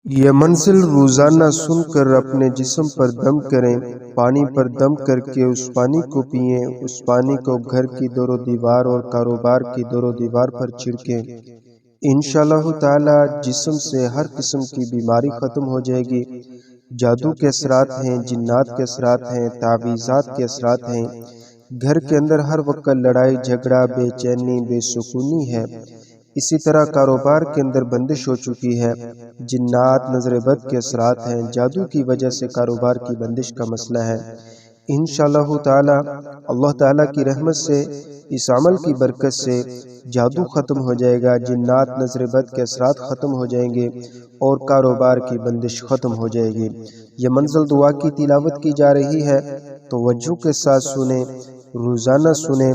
यह मंजिल रोजाना सुनकर अपने जिस्म पर दम करें। पानी पर दम करके उस पानी को पिएं। उस पानी को घर की दोनों दीवार और कारोबार की दोनों दीवार पर छिड़कें। इंशाअल्लाह ताला जिस्म से हर किस्म की बीमारी खत्म हो जाएगी। जादू के असरात हैं, जिन्नात के असरात हैं, तावीज़ात के असरात हैं। घर के अंदर हर वक्त लड़ाई झगड़ा, बेचैनी, बेसुकूनी है। इसी तरह कारोबार के अंदर बंदिश हो चुकी है। जिन्नात, नजर बद के असरात हैं। जादू की वजह से कारोबार की बंदिश का मसला है। इंशाअल्लाह ताला अल्लाह ताला की रहमत से इस अमल की बरकत से जादू ख़त्म हो जाएगा, जिन्नात, नजर बद के असरात ख़त्म हो जाएंगे और कारोबार की बंदिश ख़त्म हो जाएगी। ये मंजिल दुआ की तिलावत की जा रही है, तो वज्जू के साथ सुने, रोज़ाना सुने।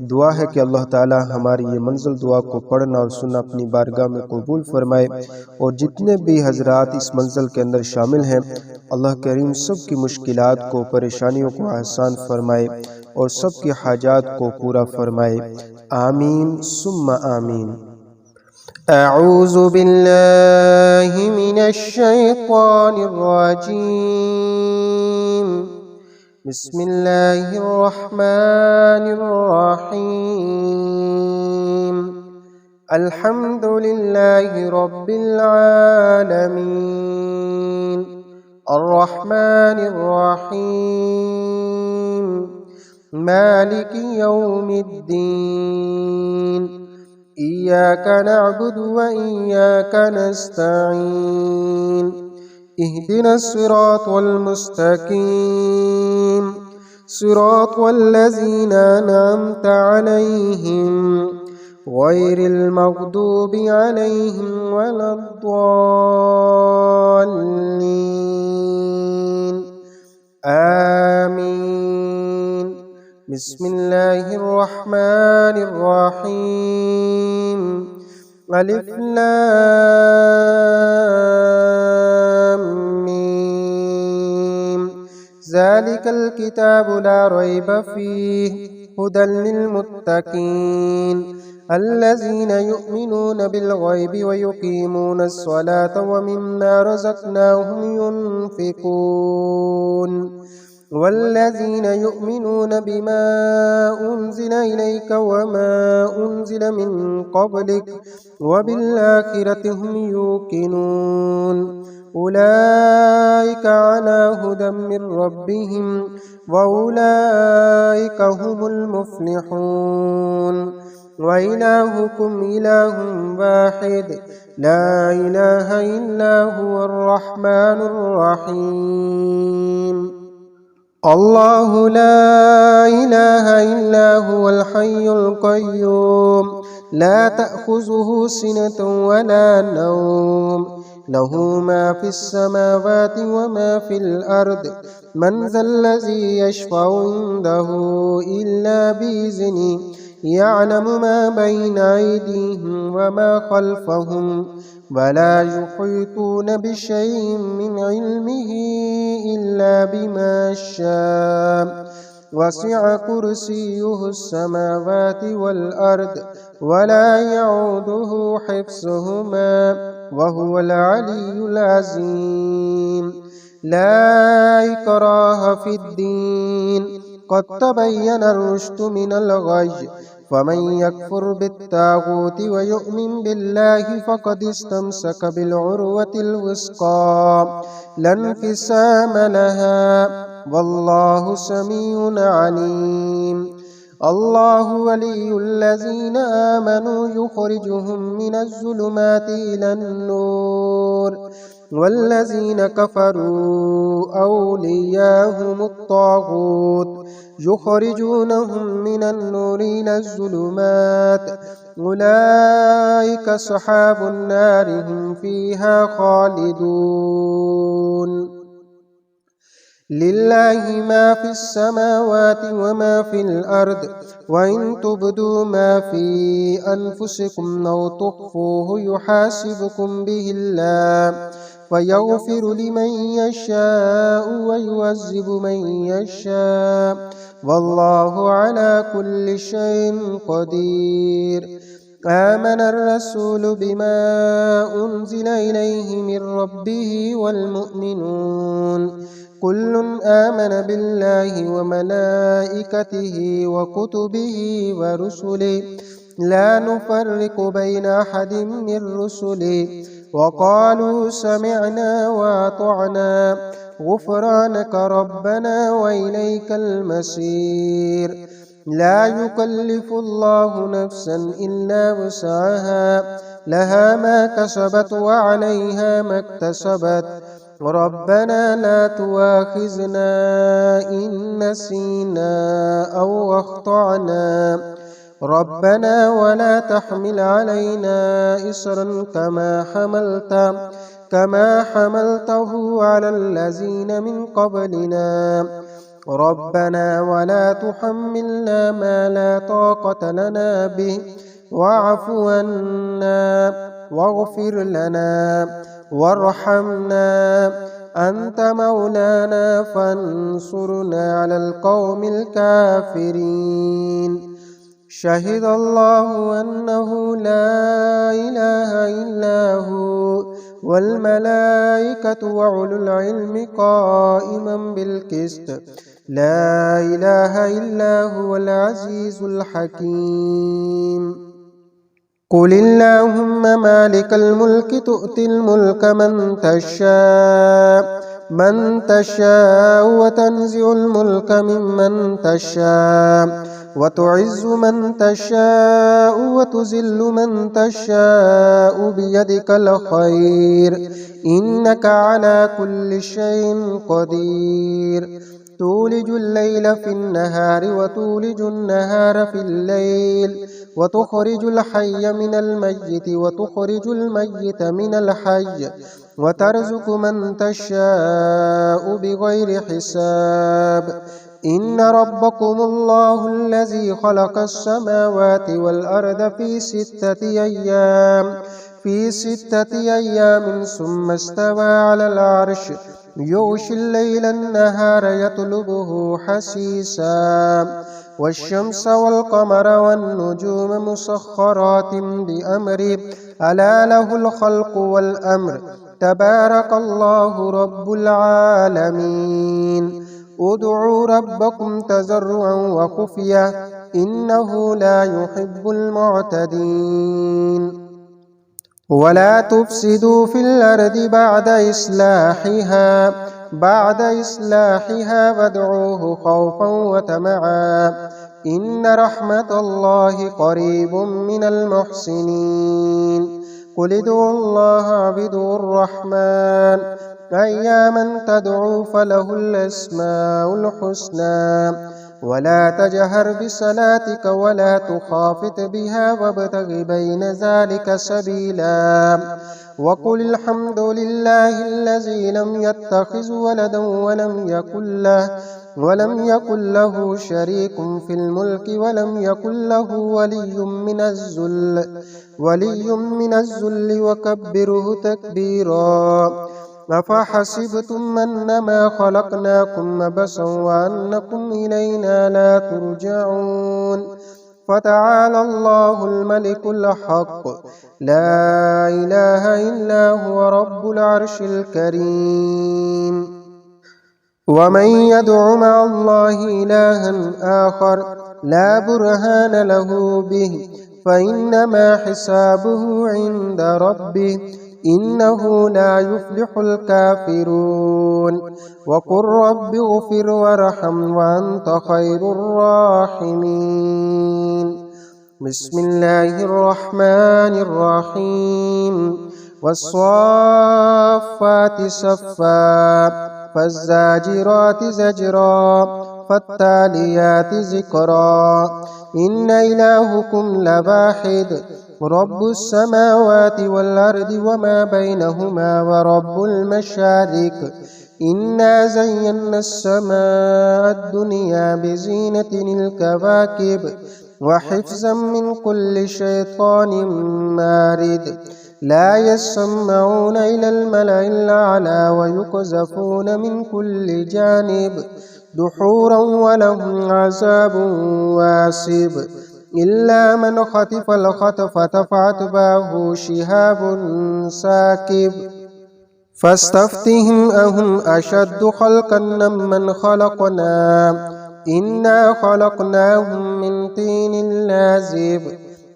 दुआ है कि अल्लाह ताला हमारी ये मंजिल दुआ को पढ़ना और सुनना अपनी बारगाह में कबूल फरमाए। और जितने भी हजरात इस मंजिल के अंदर शामिल हैं, अल्लाह करीम सब की मुश्किलात को, परेशानियों को आसान फरमाए और सब की हाजात को पूरा फरमाए। आमीन सुम्मा आमीन। अऊज़ु बिल्लाहि मिनश शैतानिर रजीम। बिस्मिल्लाहिर रहमानिर रहीम। अल्हम्दुलिल्लाहि रब्बिल आलमीन। अर्रहमानिर रहीम। मालिकि यौमिद्दीन। इय्याक नअबुदु व इय्याक नस्तईन। इहदिनस सिरातल मुस्तकीम। सिरातल लज़ीना अनअमता अलैहिम गैरिल मग़दूबि अलैहिम वलद्दाल्लीन। आमीन। बिस्मिल्लाहिर रहमानिर रहीम। अलिफ लाम मीम। ज़ालिकल किताबु ला रैब फ़ीहि हुदल लिल मुत्तक़ीन अल्लज़ीना युमिनूना बिल गैबि व युक़ीमूनस स्वलाता व मिम्मा रज़क़नाहुम युनफ़िक़ून। वल्लज़ीना युमिनूना बिमा उन्ज़िला इलैका वमा उन्ज़िला मिन क़ब्लिक व बिल आखिरति हुम यूक़िनून। उलाइका अला हुदम मिर रब्बिहिम व उलाइका हुमुल मुफ़्लिहून। व इलाहुकुम इलाहुन वाहिद ला इलाहा इल्ला हुवर रहमानुर रहीम। अल्लाहु ला इलाहा इल्ला हुवल हय्युल क़य्यूम ला तअख़ुज़ुहु सिनतुन व ला नौम लहू मा फ़िस समावाति व मा फ़िल अर्द मन ज़ल्लज़ी यशफ़अु इंदहु इल्ला बिइज़्निहि यअलमु मा बैना अयदीहिम व मा ख़ल्फ़हुम वला युहीतून बिशैइन मिन इल्मिहि इल्ला बिमा शाअ वसिअ कुर्सियुहुस समावाति वल अर्द वला यऊदुहु हिफ्ज़ुहुमा व हुवल अलियुल अज़ीम। ला इक्राहा फ़िद्दीन क़द तबय्यन रुश्दु मिनल गय्य फमन यकफुर बित्ताग़ूति व युमिन बिल्लाहि फ़क़द इस्तमसक बिलउर्वतिल वुस्क़ा ला इंफ़िसाम लहा वल्लाहु समीउन अलीम। अल्लाहु वलियुल्लज़ीना आमनू युख़रिजुहुम मिनज़्ज़ुलुमाति इलन्नूर वल्लज़ीना कफ़रू औलियाहुमुत ताग़ूत युख़रिजूनहुम मिनन्नूरि इलज़्ज़ुलुमात उलाइका अस्हाबुन नारि हुम फ़ीहा ख़ालिदून। लिल्लाहि मा फ़िस समावाति व मा फ़िल अर्द व इन तुब्दू मा फ़ी अनफुसिकुम औ तुख़्फ़ूहु युहासिबकुम बिहिल्लाह फ़यग़फ़िरु लिमन यशाअु व युअज़्ज़िबु मन यशाअ वल्लाहु अला कुल्लि शैइन क़दीर। آمن الرسول بما أنزل إليه من ربه والمؤمنون كل آمن بالله وملائكته وكتبه ورسله لا نفرق بين أحد من رسله وقالوا سمعنا وأطعنا غفرانك ربنا وإليك المصير لا يكلف الله نفسا إلا وسعها لها ما كسبت وعليها ما اكتسبت ربنا لا تؤاخذنا إن نسينا أو أخطأنا ربنا ولا تحمل علينا إصرا كما حملته على الذين من قبلنا ربنا ولا تحملنا ما لا طاقة لنا به واعف عنا واغفر لنا وارحمنا أنت مولانا فانصرنا على القوم الكافرين شهد الله أنه لا إله إلا هو والملائكة وأولو العلم قائما بالقسط لا إله إلا هو العزيز الحكيم قل اللهم مالك الملك تؤتي الملك من تشاء وتنزع الملك ممن تشاء وتعز من تشاء وتذل من تشاء بيدك الخير إنك على كل شيء قدير تولج الليل في النهار وتولج النهار في الليل وتخرج الحي من الميت وتخرج الميت من الحي وترزق من تشاء بغير حساب إن ربكم الله الذي خلق السماوات والأرض في ستة أيام ثم استوى على العرش يغشي الليل النهار يطلبه حثيثا والشمس والقمر والنجوم مسخرات بأمره ألا له الخلق والأمر تبارك الله رب العالمين ادعوا ربكم تضرعا وخفية إنه لا يحب المعتدين ولا تفسدوا في الأرض بعد إصلاحها وادعوه خوفا وطمعا إن رحمة الله قريب من المحسنين قل ادعوا الله واعبدوا الرحمن أياما تدعوا فله الأسماء الحسنى ولا تجهر بصلاتك ولا تخافت بها وابتغ بين ذلك سبيلا وقل الحمد لله الذي لم يتخذ ولدا ولم يكن له شريك في الملك ولم يكن له ولي من الذل وكبره تكبيرا أفحسبتم أنما خلقناكم عبثا وأنكم إلينا لا ترجعون فتعالى الله الملك الحق لا إله إلا هو رب العرش الكريم ومن يدع مع الله إلها آخر لا برهان له به فإنما حسابه عند ربه إنه لا يفلح الكافرون وقل رب اغفر وارحم وأنت خير الراحمين بسم الله الرحمن الرحيم والصافات صفا فالزاجرات زجرا فالتاليات ذكرا إن إلهكم لواحد رب السماوات والأرض وما بينهما ورب المشارق إنا زينا السماء الدنيا بزينة الكواكب وحفظا من كل شيطان مارد لا يسمعون إلى الملأ الأعلى ويقذفون من كل جانب دحورا ولهم عذاب واسب إلا من خطف الخطفة فأتبعه شهاب ساكب فاستفتهم أهم أشد خلقا ممن خلقنا إنا خلقناهم من طين لازب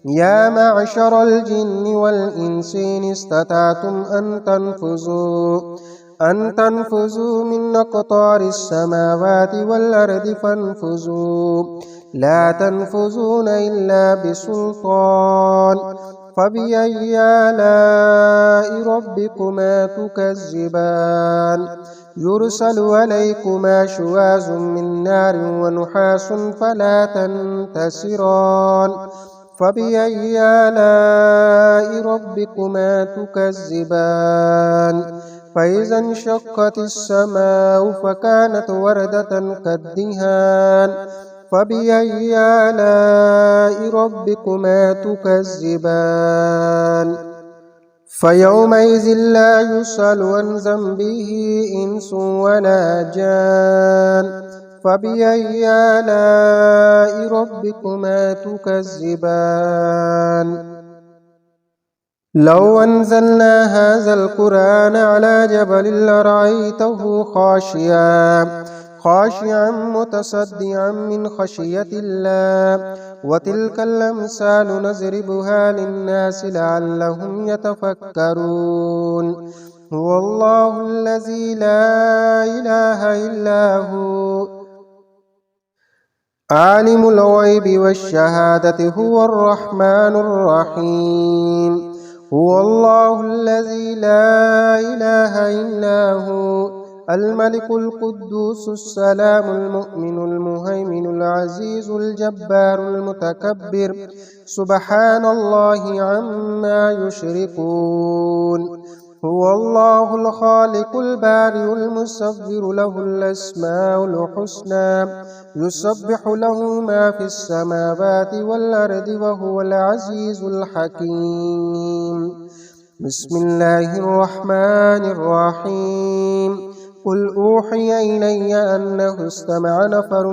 يا معشر الجن والإنس إن استطعتم أن تنفذوا من أقطار السماوات والأرض فانفذوا لا تنفذون إلا بسلطان فبأي آلاء ربكما تكذبان يرسل عليكما شواظ من نار ونحاس فلا تنتصران فبأي آلاء ربكما تكذبان فإذا انشقت السماء فكانت وردة كالدهان فبأي آلاء ربكما تكذبان فيومئذ لا يسأل عن ذنبه إنس ولا جان فبأي آلاء ربكما تكذبان لو أنزلنا هذا القرآن على جبل لرأيته خاشعا متصدعا من خشية الله وتلك الأمثال نضربها للناس لعلهم يتفكرون هو الله الذي لا إله إلا هو عالم الغيب والشهادة هو الرحمن الرحيم هو الله الذي لا إله إلا هو الملك القدوس السلام المؤمن المهيمن العزيز الجبار المتكبر سبحان الله عما يشركون هو الله الخالق البارئ المصور له الأسماء الحسنى يسبح له ما في السماوات والأرض وهو العزيز الحكيم بسم الله الرحمن الرحيم قل أوحي إلي أنه استمع نفر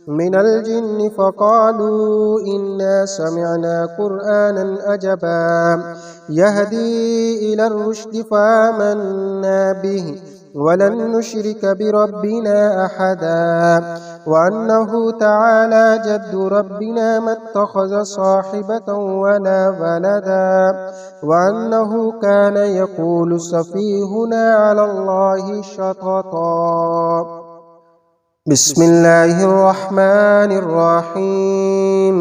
من الجن فقالوا إنا سمعنا قرآنا عجبا يهدي إلى الرشد فآمنا به ولن نشرك بربنا أحدا وأنه تعالى جد ربنا ما اتخذ صاحبة ولا ولدا وأنه كان يقول سفيهنا على الله شططا بسم الله الرحمن الرحيم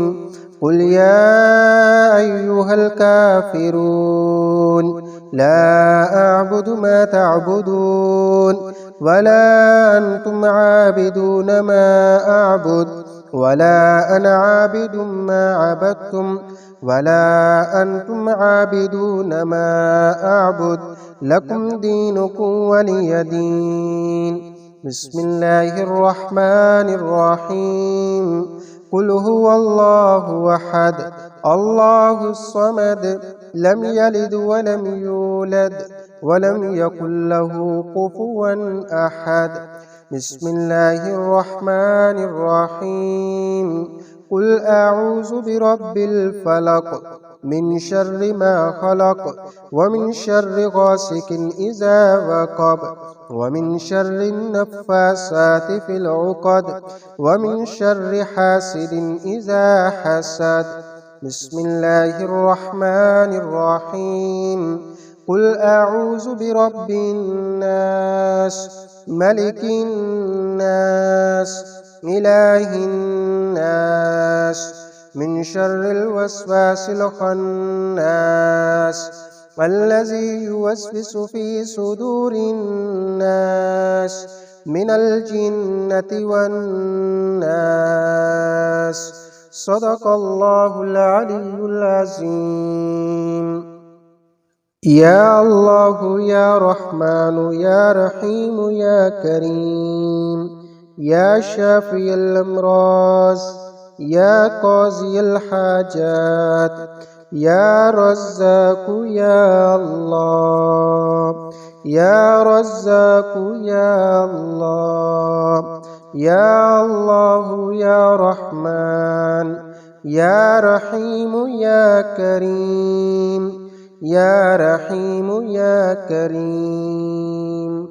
قل يا أيها الكافرون لا أعبد ما تعبدون ولا أنتم عابدون ما أعبد ولا أنا عابد ما عبدتم ولا أنتم عابدون ما أعبد لكم دينكم ولي دين بسم الله الرحمن الرحيم قل هو الله أحد الله الصمد لم يلد ولم يولد ولم يكن له كفوا أحد بسم الله الرحمن الرحيم قل أعوذ برب الفلق من شر ما خلق ومن شر غاسق إذا وقب ومن شر النفاسات في العقد ومن شر حاسد إذا حسد بسم الله الرحمن الرحيم قل أعوذ برب الناس ملك الناس إله الناس من شر الوسواس الخناس الذي يوسوس في صدور الناس من الجنة والناس صدق الله العلي العظيم يا الله يا رحمن يا رحيم يا كريم يا شافي الأمراض يا قاضي الحاجات يا رزاق يا الله يا رزاق يا الله يا الله يا رحمن يا رحيم يا كريم يا رحيم يا كريم